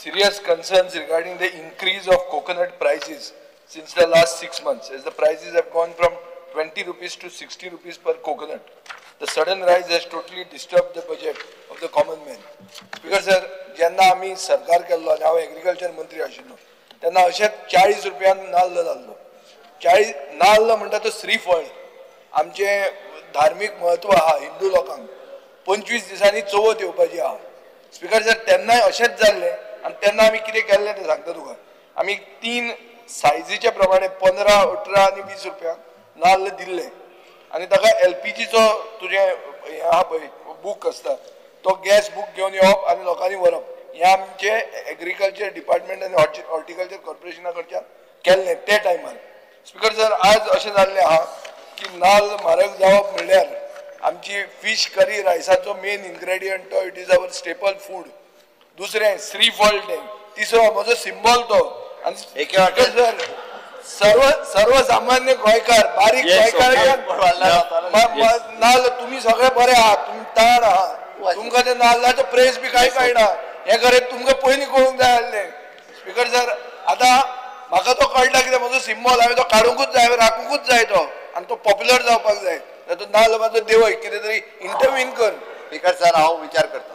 serious concerns regarding the increase of coconut prices since the last 6 months, as the prices have gone from 20 rupees to 60 rupees per coconut. The sudden rise has totally disturbed the budget of the common man. Because sir, जेन्ना आमी सरकार केल्लो आनी हांव agriculture मंत्री आशिल्लो तेन्ना अशेंच 40 रुपयान नाल्ल जाल्लो. 40 नाल्ल म्हणटा तो श्रीफळ आमचे धार्मिक महत्व आहा हिंदू लोकांक 25 दिसांनी चवथ येवपाची आहा. स्पीकर सर तेन्नाय अशेंच जाल्लें आनी तेन्ना आमी कितें केल्लें तें सांगता तुका. आमी 3 सायझीचे प्रमाणे 15, 18 आनी 20 रुपया नाल्ल दिल्ले आनी ताका LPGचो तुजें हें आहा पळय बूक आसता तो गॅस बूक घेवन येवप आनी लोकांनी व्हरप हें आमचे एग्रीकल्चर डिपार्टमेंट आनी हॉर्टिकल्चर कॉर्पोरेशना कडच्यान केल्लें ते टायमार. स्पीकर सर आज अशें जाल्लें आहा की नाल्ल म्हारग जावप म्हणल्यार आमची फिश करी रायसाचो मेन इन्ग्रेडियंट तो it is our staple food. दुसरें श्रीफळ तें तिसरो म्हजो सिंबॉल तो आनी सर सर्वसामान्य गोंयकार बारीक गोंयकार नाल्ल तुमी सगळे बरे आहात तुमी ताण आहात तुमकां ते नाल्लाचो प्रेस बी कांय कळना हे खरें तुमकां पयलीं कळूंक जाय आसलें. स्पीकर सर आतां म्हाका तो कळटा कितें म्हजो सिंबॉल हांवें तो काडूंकूच जाय राखूंकूच जाय तो आनी तो पॉप्युलर जावपाक जाय. तो नाल्ल म्हाजो देवय कितें तरी इंटरवीन कर. स्पीकर सर हांव विचार करता.